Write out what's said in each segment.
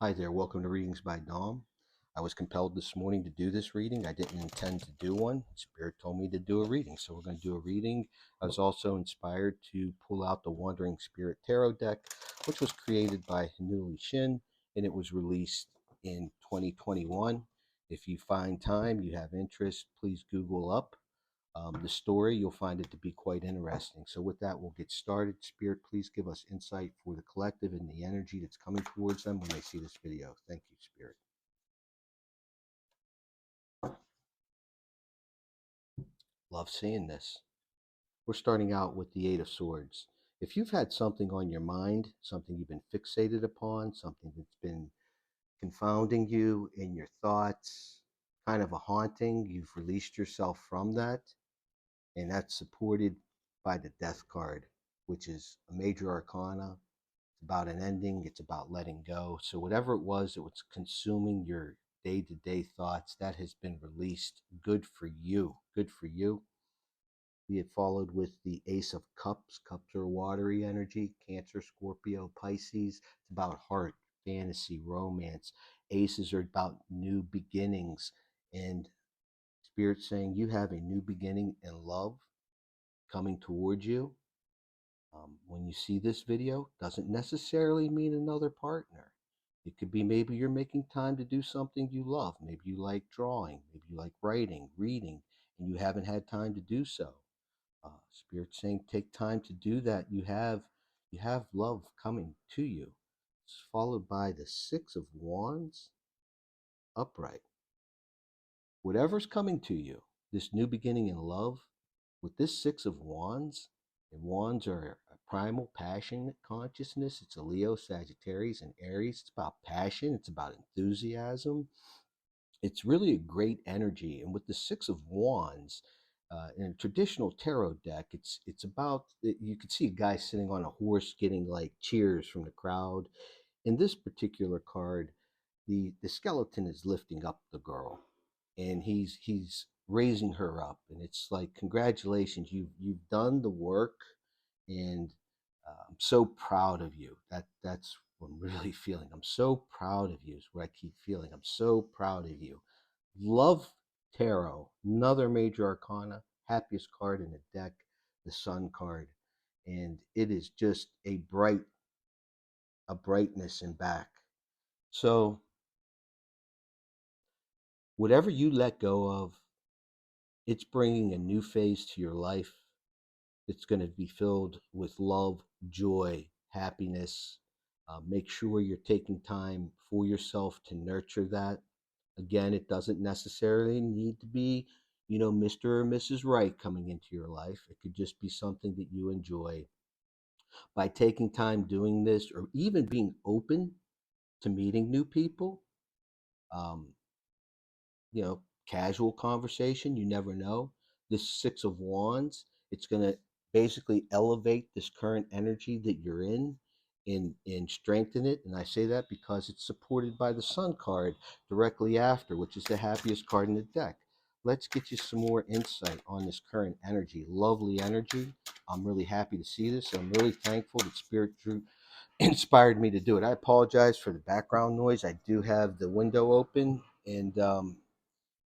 Hi there, welcome to Readings by Dom. I was compelled this morning to do this reading. I didn't intend to do one. Spirit told me to do a reading, so we're going to do a reading. I was also inspired to pull out the Wandering Spirit Tarot deck, which was created by Hanuli Shin, and it was released in 2021. If you find time, you have interest, please Google up the story. You'll find it to be quite interesting. So with that, we'll get started. Spirit, please give us insight for the collective and the energy that's coming towards them when they see this video. Thank you, Spirit. Love seeing this. We're starting out with the Eight of Swords. If you've had something on your mind, something you've been fixated upon, something that's been confounding you in your thoughts, kind of a haunting, you've released yourself from that, and that's supported by the Death card, which is a major arcana. It's about an ending, it's about letting go. So, whatever it was that was consuming your day to day thoughts, that has been released. Good for you. Good for you. We had followed with the Ace of Cups. Cups are watery energy, Cancer, Scorpio, Pisces. It's about heart, fantasy, romance. Aces are about new beginnings. And Spirit saying you have a new beginning in love coming towards you. When you see this video, doesn't necessarily mean another partner. It could be maybe you're making time to do something you love. Maybe you like drawing, maybe you like writing, reading, and you haven't had time to do so. Spirit saying take time to do that. You have love coming to you. It's followed by the Six of Wands upright. Whatever's coming to you, this new beginning in love, with this Six of Wands, and wands are a primal passionate consciousness. It's a Leo, Sagittarius, and Aries. It's about passion, it's about enthusiasm. It's really a great energy. And with the Six of Wands, in a traditional tarot deck, it's about you could see a guy sitting on a horse getting like cheers from the crowd. In this particular card, the skeleton is lifting up the girl, and he's raising her up, and it's like congratulations, you've done the work, and I'm so proud of you. That's what I'm really feeling. I'm so proud of you is what I keep feeling. I'm so proud of you. Love tarot, another major arcana, happiest card in the deck, the Sun card, and it is just a brightness in back. So whatever you let go of, it's bringing a new phase to your life. It's going to be filled with love, joy, happiness. Make sure you're taking time for yourself to nurture that. Again, it doesn't necessarily need to be, Mr. or Mrs. Right coming into your life. It could just be something that you enjoy. By taking time doing this, or even being open to meeting new people, um, casual conversation, you never know. This Six of Wands, it's going to basically elevate this current energy that you're in, and strengthen it. And I say that because it's supported by the Sun card directly after, which is the happiest card in the deck. Let's get you some more insight on this current energy. Lovely energy. I'm really happy to see this. I'm really thankful that Spirit drew inspired me to do it. I apologize for the background noise. I do have the window open, and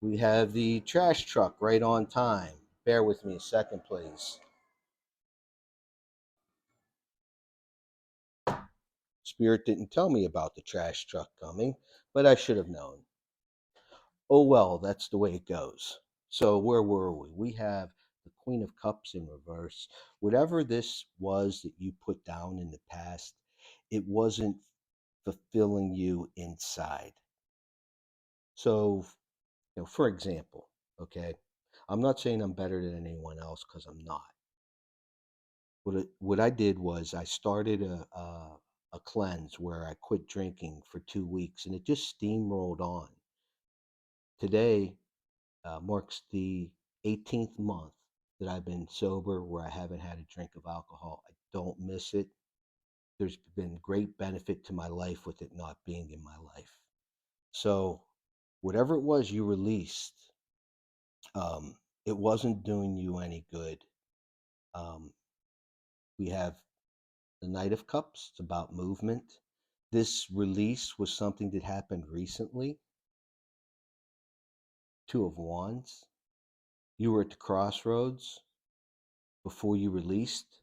we have the trash truck right on time. Bear with me a second, please. Spirit didn't tell me about the trash truck coming, but I should have known. Oh well, that's the way it goes. So where were we? We have the Queen of Cups in reverse. Whatever this was that you put down in the past, it wasn't fulfilling you inside. So, for example, okay, I'm not saying I'm better than anyone else because I'm not. What I did was I started a cleanse where I quit drinking for 2 weeks, and it just steamrolled on. Today marks the 18th month that I've been sober where I haven't had a drink of alcohol. I don't miss it. There's been great benefit to my life with it not being in my life. So whatever it was you released, it wasn't doing you any good. Um, we have the Knight of Cups. It's about movement. This release was something that happened recently. Two of Wands. You were at the crossroads before you released.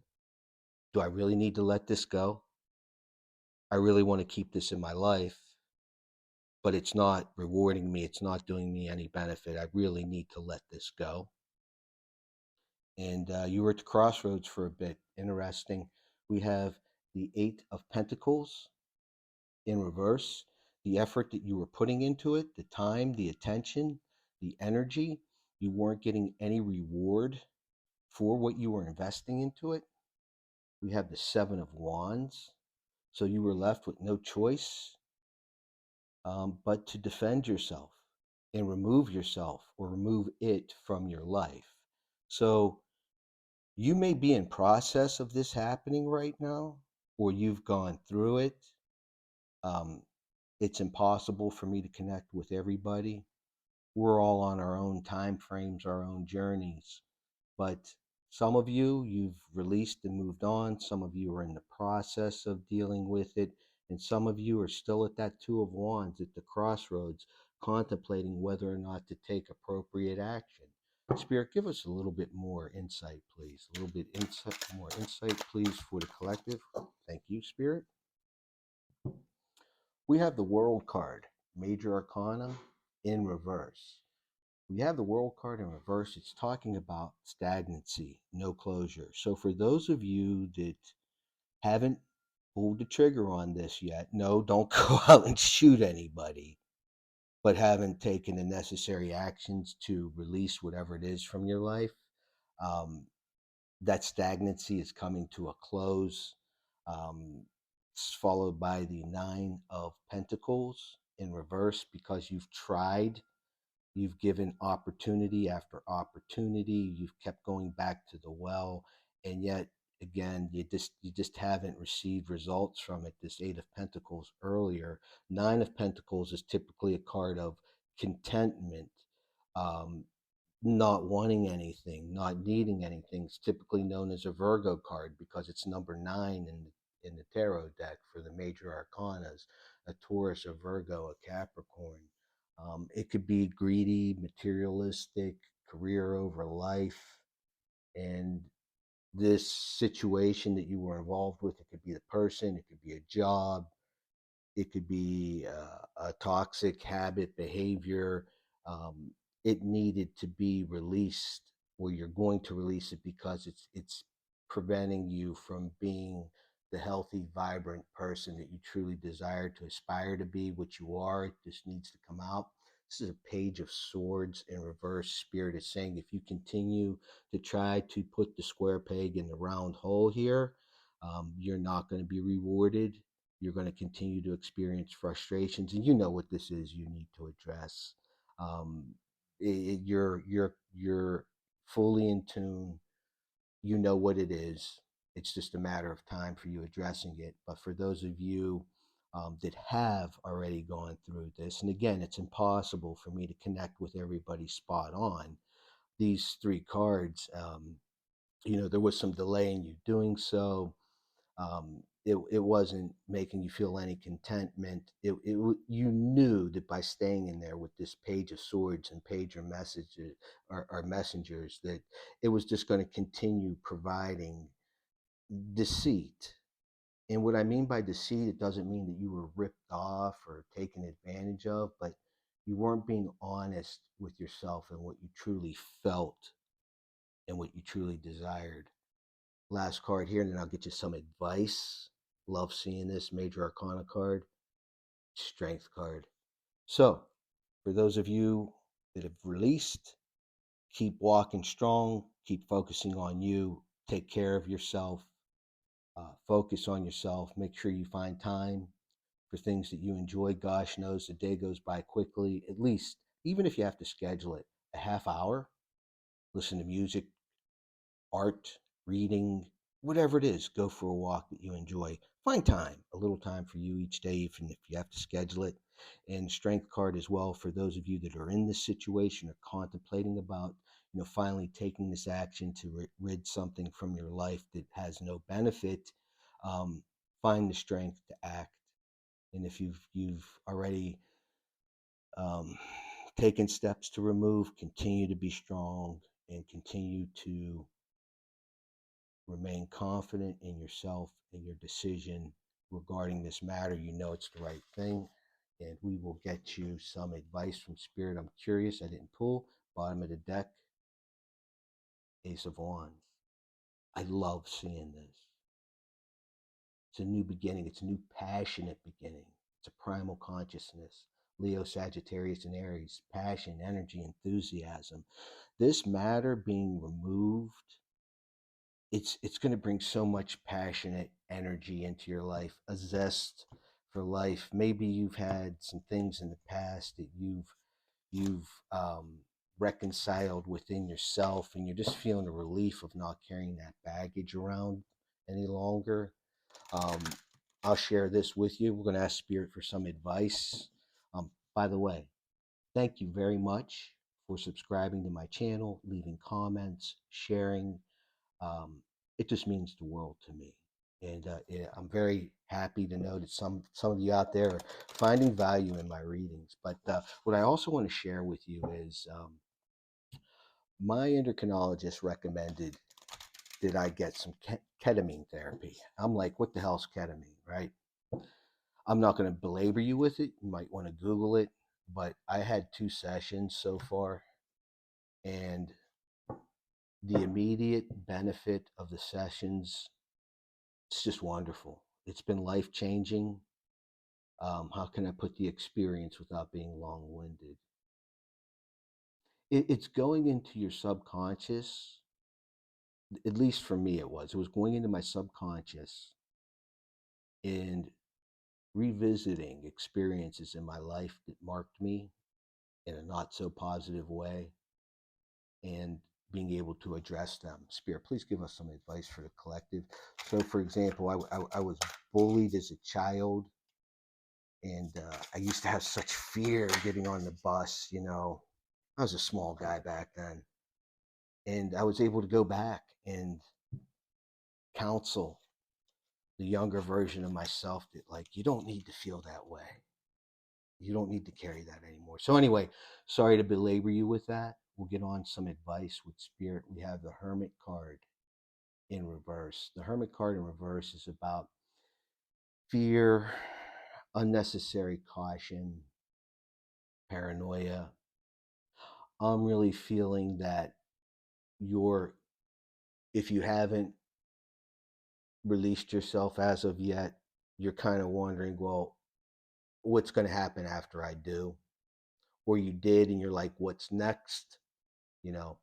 Do I really need to let this go? I really want to keep this in my life, but it's not rewarding me. It's not doing me any benefit. I really need to let this go. And you were at the crossroads for a bit. Interesting. We have the Eight of Pentacles in reverse. The effort that you were putting into it, the time, the attention, the energy, you weren't getting any reward for what you were investing into it. We have the Seven of Wands. So you were left with no choice but to defend yourself and remove yourself or remove it from your life. So you may be in process of this happening right now, or you've gone through it. Um, it's impossible for me to connect with everybody. We're all on our own time frames, our own journeys. But some of you, you've released and moved on. Some of you are in the process of dealing with it. And some of you are still at that Two of Wands at the crossroads, contemplating whether or not to take appropriate action. Spirit, give us a little bit more insight, please. A little bit more insight, please, for the collective. Thank you, Spirit. We have the World card, Major Arcana in reverse. We have the World card in reverse. It's talking about stagnancy, no closure. So for those of you that haven't pulled the trigger on this yet, no, don't go out and shoot anybody, but haven't taken the necessary actions to release whatever it is from your life, um, that stagnancy is coming to a close. It's followed by the Nine of Pentacles in reverse because you've tried. You've given opportunity after opportunity. You've kept going back to the well, and yet again, you just haven't received results from it. This Eight of Pentacles earlier, Nine of Pentacles is typically a card of contentment, um, not wanting anything, not needing anything. It's typically known as a Virgo card because it's number 9 in the tarot deck for the major arcanas, a Taurus, a Virgo, a Capricorn. It could be greedy, materialistic, career over life. And this situation that you were involved with, it could be the person, it could be a job, it could be a toxic habit, behavior. Um, it needed to be released, or you're going to release it because it's preventing you from being the healthy, vibrant person that you truly desire to aspire to be, what you are. It just needs to come out. This is a Page of Swords in reverse. Spirit is saying if you continue to try to put the square peg in the round hole here, you're not going to be rewarded. You're going to continue to experience frustrations, and you know what this is. You need to address. Um, you're fully in tune. You know what it is. It's just a matter of time for you addressing it. But for those of you that have already gone through this, and again, it's impossible for me to connect with everybody spot on. These three cards, there was some delay in you doing so. It wasn't making you feel any contentment. You knew that by staying in there with this Page of Swords and Page of Messages or messengers, that it was just going to continue providing deceit. And what I mean by deceit, it doesn't mean that you were ripped off or taken advantage of, but you weren't being honest with yourself and what you truly felt and what you truly desired. Last card here, and then I'll get you some advice. Love seeing this Major Arcana card, Strength card. So, for those of you that have released, keep walking strong, keep focusing on you, take care of yourself, focus on yourself, make sure you find time for things that you enjoy. Gosh knows the day goes by quickly, at least, even if you have to schedule it, a half hour, listen to music, art, reading, whatever it is, go for a walk that you enjoy. Find time, a little time for you each day, even if you have to schedule it. And strength card as well for those of you that are in this situation or contemplating about, finally taking this action to rid something from your life that has no benefit. Um, find the strength to act. And if you've already um, taken steps to remove, continue to be strong and continue to remain confident in yourself and your decision regarding this matter. You know it's the right thing, and we will get you some advice from Spirit. I'm curious. I didn't pull. Bottom of the deck, Ace of Wands. I love seeing this. It's a new beginning. It's a new passionate beginning. It's a primal consciousness. Leo, Sagittarius, and Aries. Passion, energy, enthusiasm. This matter being removed, it's going to bring so much passionate energy into your life, a zest for life. Maybe you've had some things in the past that you've reconciled within yourself, and you're just feeling the relief of not carrying that baggage around any longer. um, I'll share this with you. We're going to ask Spirit for some advice. By the way, thank you very much for subscribing to my channel, leaving comments, sharing. um, it just means the world to me. And I'm very happy to know that some of you out there are finding value in my readings. But what I also want to share with you is my endocrinologist recommended that I get some ketamine therapy. I'm like, what the hell's ketamine, right? I'm not going to belabor you with it. You might want to Google it. But I had 2 sessions so far, and the immediate benefit of the sessions, it's just wonderful. It's been life changing. How can I put the experience without being long winded? It's going into your subconscious. At least for me, it was. It was going into my subconscious and revisiting experiences in my life that marked me in a not so positive way, and being able to address them. Spirit, please give us some advice for the collective. So, for example, I was bullied as a child, and I used to have such fear getting on the bus. I was a small guy back then, and I was able to go back and counsel the younger version of myself that, like, you don't need to feel that way. You don't need to carry that anymore. So anyway, sorry to belabor you with that. We'll get on some advice with Spirit. We have the Hermit card in reverse. The Hermit card in reverse is about fear, unnecessary caution, paranoia. I'm really feeling that you're, if you haven't released yourself as of yet, you're kind of wondering, well, what's going to happen after I do? Or you did, and you're like, what's next? You know,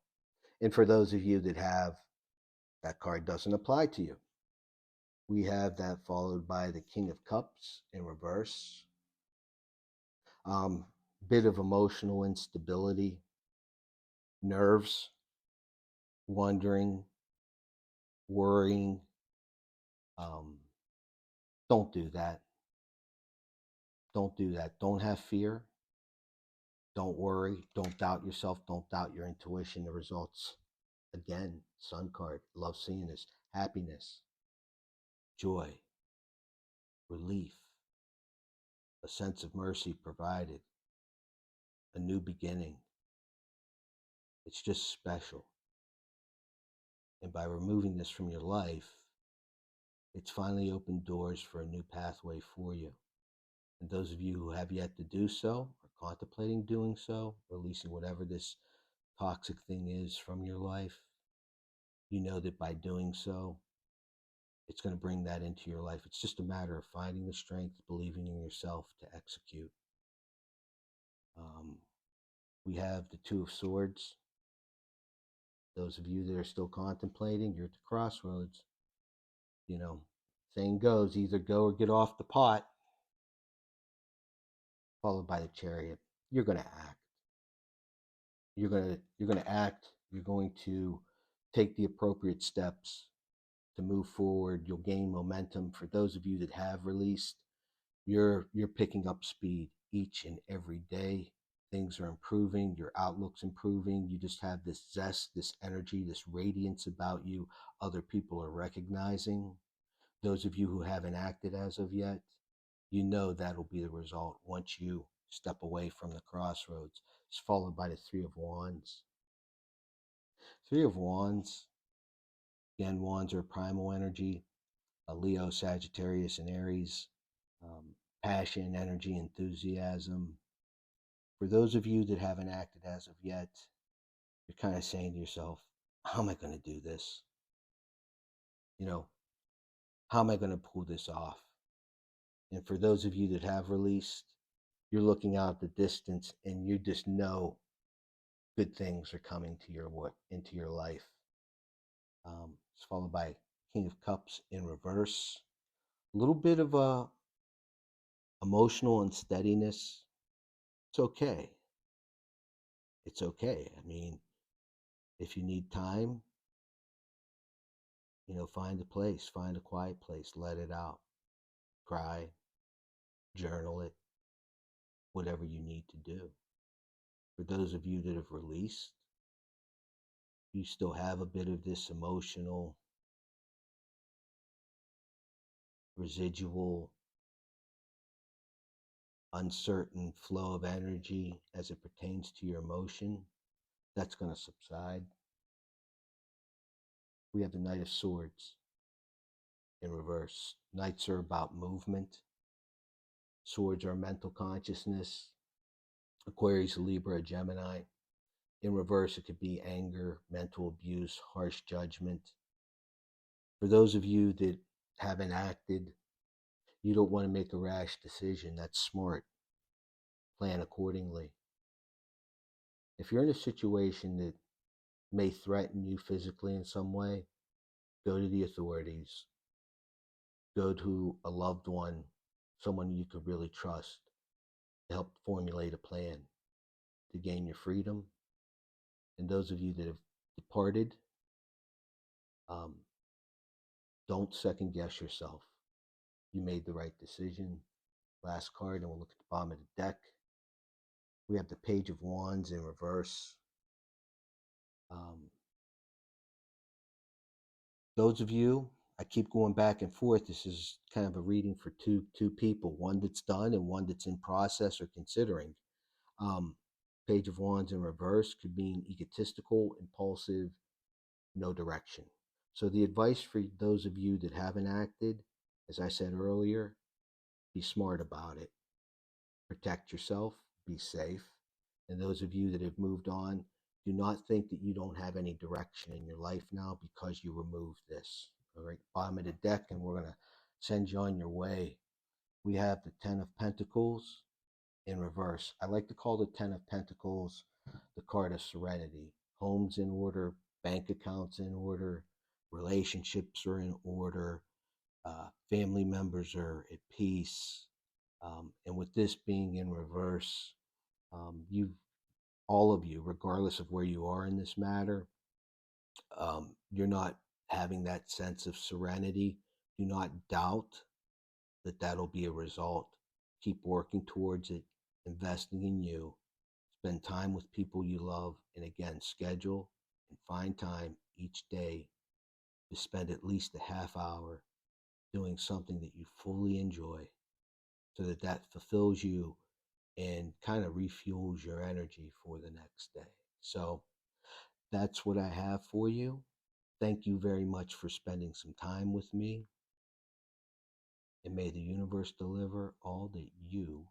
and for those of you that have, that card doesn't apply to you. We have that followed by the King of Cups in reverse. Um, Bit of emotional instability, nerves, wondering, worrying. Um, don't do that. Don't do that. Don't have fear. Don't worry. Don't doubt yourself. Don't doubt your intuition. The results, again, Sun card. Love seeing this. Happiness, joy, relief, a sense of mercy provided, a new beginning. It's just special. And by removing this from your life, it's finally opened doors for a new pathway for you. And those of you who have yet to do so, or contemplating doing so, releasing whatever this toxic thing is from your life, you know that by doing so, it's going to bring that into your life. It's just a matter of finding the strength, believing in yourself to execute. Um, we have the Two of Swords. Those of you that are still contemplating, you're at the crossroads. You know, saying goes, either go or get off the pot, followed by the Chariot. You're going to act. You're going to act. You're going to take the appropriate steps to move forward. You'll gain momentum. For those of you that have released, you're picking up speed each and every day. Things are improving. Your outlook's improving. You just have this zest, this energy, this radiance about you. Other people are recognizing. Those of you who haven't acted as of yet, you know that'll be the result once you step away from the crossroads. It's followed by the Three of Wands. Three of Wands, again, wands are primal energy, Leo, Sagittarius, and Aries, passion, energy, enthusiasm. For those of you that haven't acted as of yet, you're kind of saying to yourself, how am I going to do this? You know, how am I going to pull this off? And for those of you that have released, you're looking out the distance and you just know good things are coming to into your life. It's followed by King of Cups in reverse. A little bit of emotional unsteadiness. It's okay. It's okay. I mean, if you need time, find a place, find a quiet place, let it out, cry, journal it, whatever you need to do. For those of you that have released, you still have a bit of this emotional, residual, uncertain flow of energy as it pertains to your emotion. That's going to subside. We have the Knight of Swords in reverse. Knights are about movement. Swords are mental consciousness. Aquarius, Libra, Gemini. In reverse, it could be anger, mental abuse, harsh judgment. For those of you that haven't acted, you don't want to make a rash decision. That's smart. Plan accordingly. If you're in a situation that may threaten you physically in some way, go to the authorities. Go to a loved one, someone you could really trust, to help formulate a plan to gain your freedom. And those of you that have departed, um, don't second guess yourself. You made the right decision. Last card, and we'll look at the bottom of the deck. We have the Page of Wands in reverse. Those of you, I keep going back and forth. This is kind of a reading for two people, one that's done and one that's in process or considering. Um, Page of Wands in reverse could mean egotistical, impulsive, no direction. So the advice for those of you that haven't acted, as I said earlier, be smart about it. Protect yourself, be safe. And those of you that have moved on, do not think that you don't have any direction in your life now because you removed this. All right, bottom of the deck, and we're going to send you on your way. We have the Ten of Pentacles in reverse. I like to call the Ten of Pentacles the card of serenity. Homes in order, bank accounts in order, relationships are in order, family members are at peace. And with this being in reverse, you, all of you, regardless of where you are in this matter, you're not having that sense of serenity. Do not doubt that that'll be a result. Keep working towards it, investing in you, spend time with people you love, and again, schedule and find time each day to spend at least a half hour doing something that you fully enjoy so that that fulfills you and kind of refuels your energy for the next day. So that's what I have for you. Thank you very much for spending some time with me. And may the universe deliver all that you